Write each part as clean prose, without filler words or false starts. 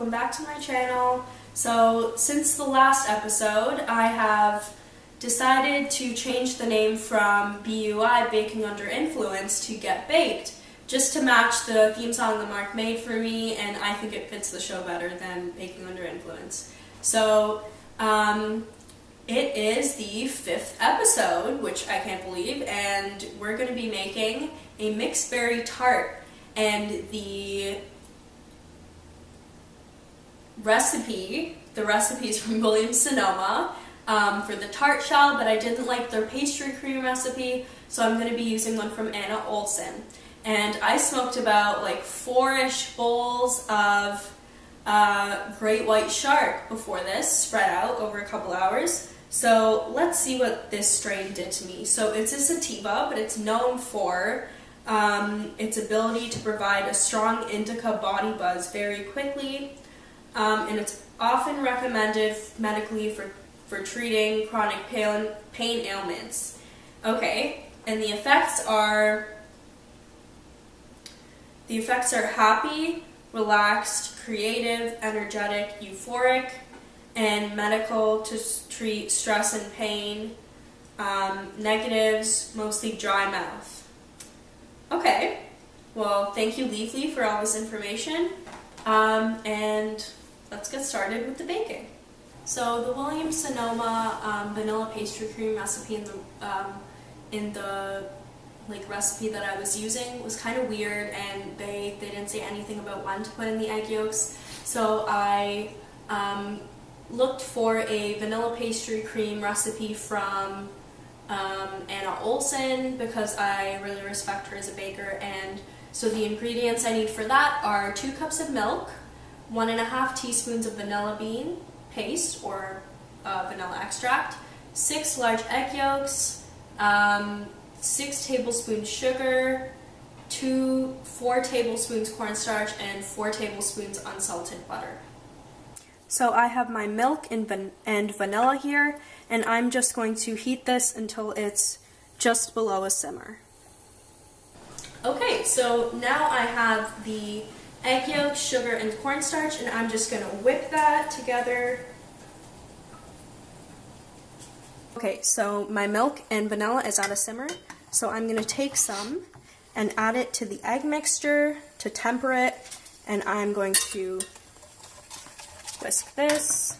welcome back to my channel. So since the last episode, I have decided to change the name from BUI, Baking Under Influence, to Get Baked, just to match the theme song that Mark made for me, and I think it fits the show better than Baking Under Influence. So it is the 5th episode, which I can't believe, and we're going to be making a mixed berry tart. And the recipe is from Williams-Sonoma for the tart shell, but I didn't like their pastry cream recipe, so I'm going to be using one from Anna Olson. And I smoked about like 4-ish bowls of great white shark before this, spread out over a couple hours. So let's see what this strain did to me. So it's a sativa, but it's known for its ability to provide a strong indica body buzz very quickly, and it's often recommended medically for treating chronic pain ailments. Okay, and the effects are happy, relaxed, creative, energetic, euphoric, and medical to treat stress and pain. Negatives, mostly dry mouth. Okay, well, thank you, Leafly, for all this information, and let's get started with the baking. So the Williams-Sonoma vanilla pastry cream recipe in the recipe that I was using was kind of weird, and they didn't say anything about when to put in the egg yolks. So I looked for a vanilla pastry cream recipe from Anna Olson because I really respect her as a baker. And so the ingredients I need for that are 2 cups of milk, 1.5 teaspoons of vanilla bean paste or vanilla extract, 6 large egg yolks, 6 tablespoons sugar, 4 tablespoons cornstarch, and 4 tablespoons unsalted butter. So I have my milk and vanilla here, and I'm just going to heat this until it's just below a simmer. Okay, so now I have the egg yolk, sugar, and cornstarch, and I'm just going to whip that together. Okay, so my milk and vanilla is at a simmer, so I'm going to take some and add it to the egg mixture to temper it, and I'm going to whisk this,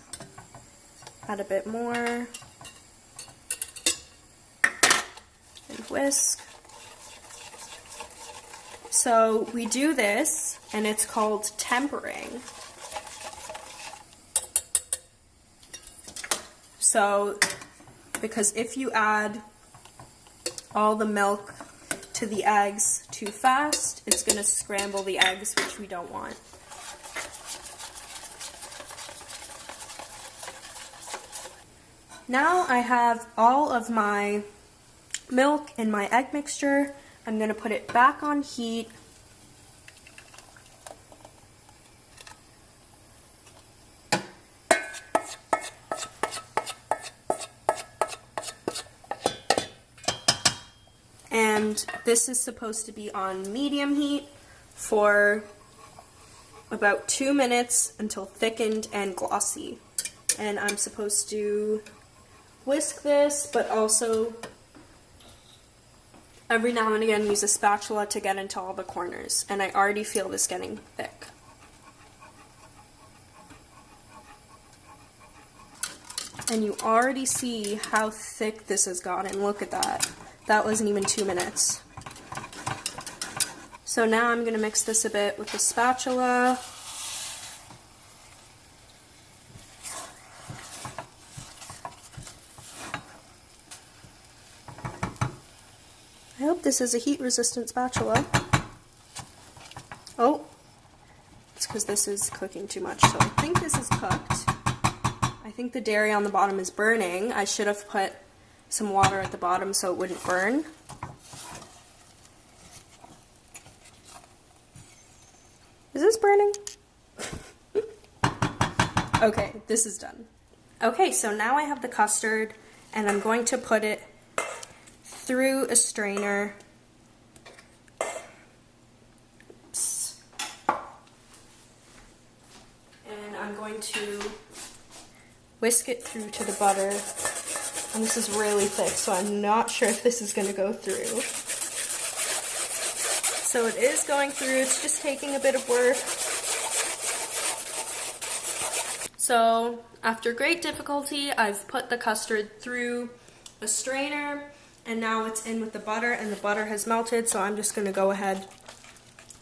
add a bit more, and whisk. So we do this, and it's called tempering. So, because if you add all the milk to the eggs too fast, it's going to scramble the eggs, which we don't want. Now I have all of my milk and my egg mixture. I'm going to put it back on heat. And this is supposed to be on medium heat for about 2 minutes until thickened and glossy. And I'm supposed to whisk this, but also every now and again use a spatula to get into all the corners. And I already feel this getting thick. And you already see how thick this has gotten. Look at that. That wasn't even 2 minutes. So now I'm going to mix this a bit with the spatula. I hope this is a heat-resistant spatula. Oh, it's because this is cooking too much, so I think this is cooked. I think the dairy on the bottom is burning. I should have put some water at the bottom so it wouldn't burn. Is this burning? Okay, this is done. Okay, so now I have the custard, and I'm going to put it through a strainer. Oops. And going to whisk it through to the butter. And this is really thick, so I'm not sure if this is going to go through. So it is going through, it's just taking a bit of work. So after great difficulty, I've put the custard through a strainer, and now it's in with the butter, and the butter has melted, so I'm just going to go ahead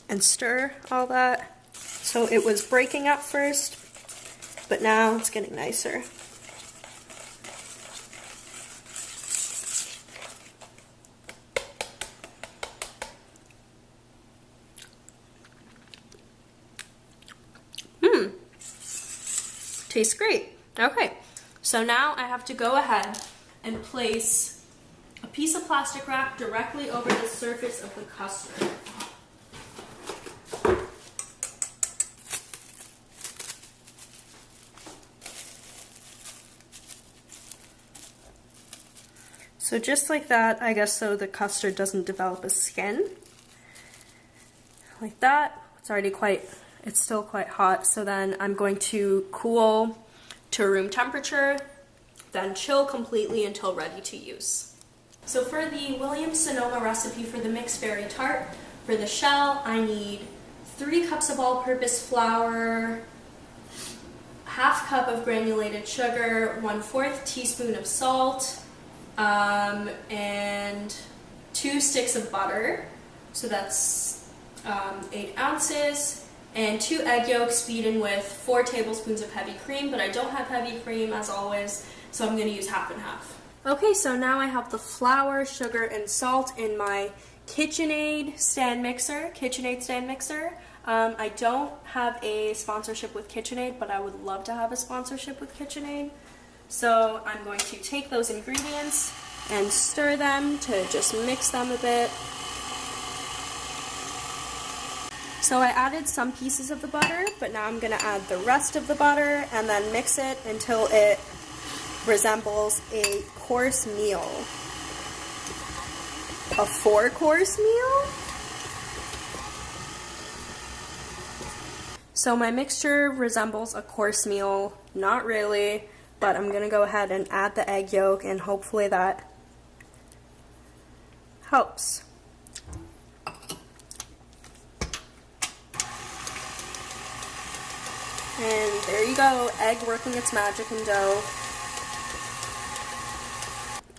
and stir all that. So it was breaking up first, but now it's getting nicer. Tastes great. Okay, so now I have to go ahead and place a piece of plastic wrap directly over the surface of the custard. So just like that, I guess, so the custard doesn't develop a skin. Like that. It's still quite hot, so then I'm going to cool to room temperature, then chill completely until ready to use. So for the Williams-Sonoma recipe for the mixed berry tart, for the shell, I need 3 cups of all-purpose flour, half cup of granulated sugar, 1/4 teaspoon of salt, and 2 sticks of butter, so that's 8 ounces, and 2 egg yolks beaten with 4 tablespoons of heavy cream, but I don't have heavy cream as always, so I'm going to use half and half. Okay, so now I have the flour, sugar, and salt in my KitchenAid stand mixer. I don't have a sponsorship with KitchenAid, but I would love to have a sponsorship with KitchenAid. So I'm going to take those ingredients and stir them to just mix them a bit. So I added some pieces of the butter, but now I'm going to add the rest of the butter and then mix it until it resembles a course meal. A 4-course meal? So my mixture resembles a course meal, not really, but I'm going to go ahead and add the egg yolk and hopefully that helps. And there you go, egg working its magic in dough.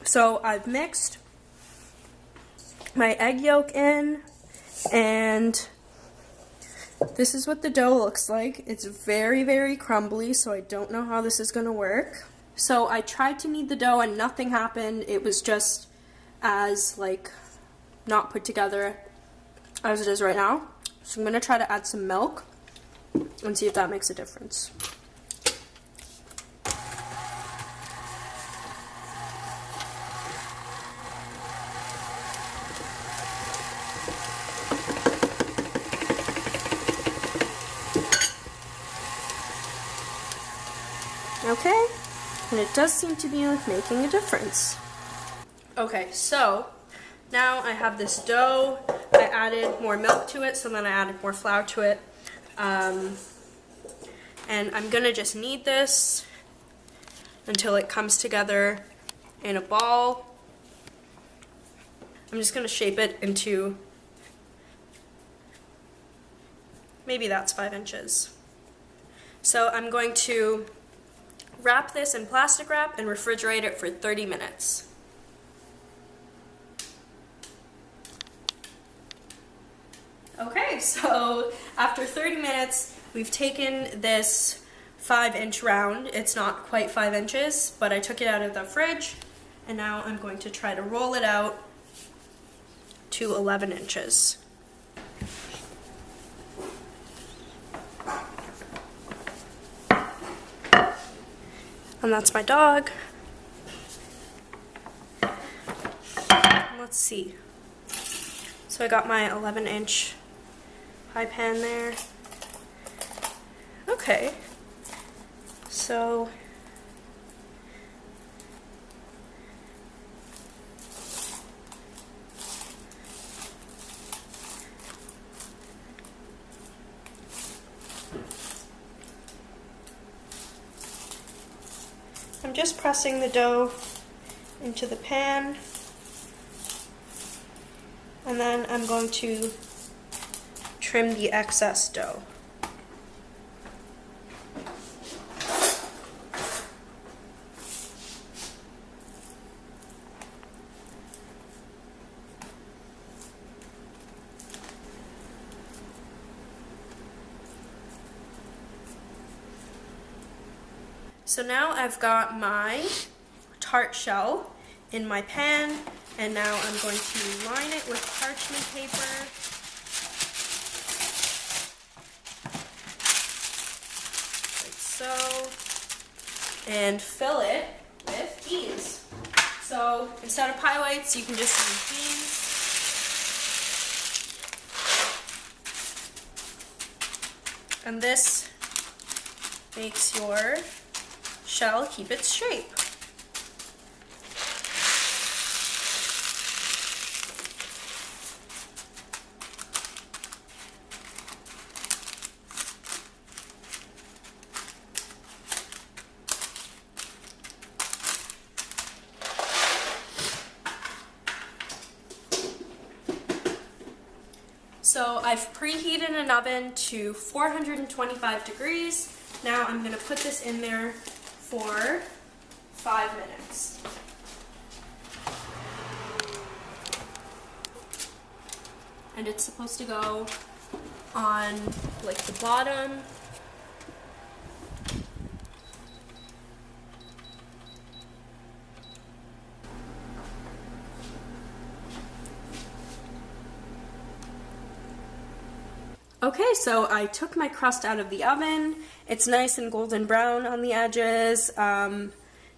So I've mixed my egg yolk in, and this is what the dough looks like. It's very, very crumbly, so I don't know how this is going to work. So I tried to knead the dough and nothing happened. It was just as, like, not put together as it is right now. So I'm going to try to add some milk and see if that makes a difference. Okay, and it does seem to be making a difference. Okay, so now I have this dough. I added more milk to it, so then I added more flour to it. And I'm gonna just knead this until it comes together in a ball. I'm just gonna shape it into, maybe that's 5 inches. So I'm going to wrap this in plastic wrap and refrigerate it for 30 minutes. Okay, so after 30 minutes, we've taken this 5-inch round. It's not quite 5 inches, but I took it out of the fridge, and now I'm going to try to roll it out to 11 inches. And that's my dog. Let's see. So I got my 11-inch pie pan there. Okay. So just pressing the dough into the pan, and then I'm going to trim the excess dough. So now I've got my tart shell in my pan, and now I'm going to line it with parchment paper. Like so. And fill it with beans. So instead of pie whites, you can just use beans. And this makes your shell keep its shape. So I've preheated an oven to 425 degrees. Now I'm going to put this in there for 5 minutes. And it's supposed to go on like the bottom. Okay, so I took my crust out of the oven. It's nice and golden brown on the edges, and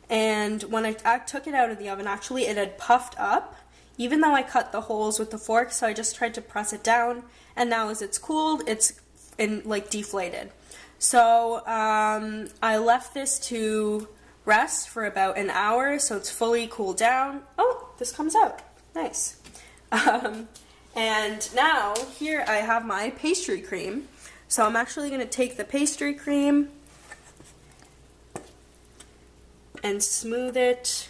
when I took it out of the oven, actually it had puffed up, even though I cut the holes with the fork, so I just tried to press it down, and now as it's cooled, it's deflated. So I left this to rest for about an hour, so it's fully cooled down. Oh, this comes out. Nice. And now, here I have my pastry cream. So I'm actually going to take the pastry cream and smooth it.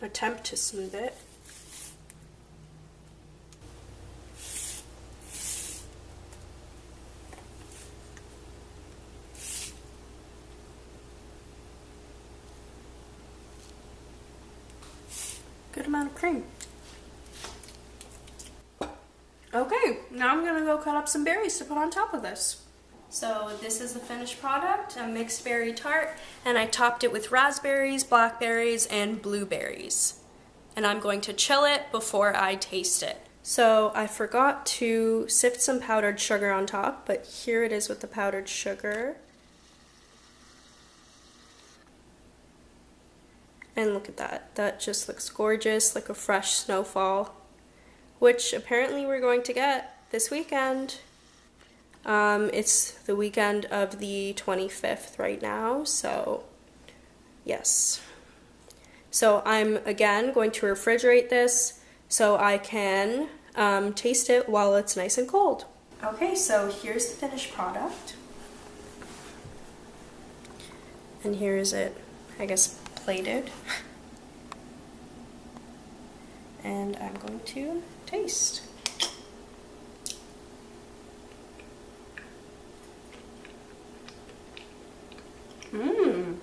Attempt to smooth it. Good amount of cream. Okay, now I'm gonna go cut up some berries to put on top of this. So this is the finished product, a mixed berry tart, and I topped it with raspberries, blackberries, and blueberries. And I'm going to chill it before I taste it. So I forgot to sift some powdered sugar on top, but here it is with the powdered sugar. And look at that. That just looks gorgeous, like a fresh snowfall, which apparently we're going to get this weekend. It's the weekend of the 25th right now, so yes. So I'm again going to refrigerate this so I can taste it while it's nice and cold. Okay, so here's the finished product. And here is it, I guess, plated. And I'm going to taste. Mmm.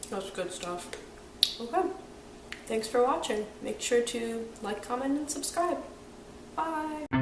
That's good stuff. Okay. Thanks for watching. Make sure to like, comment, and subscribe. Bye.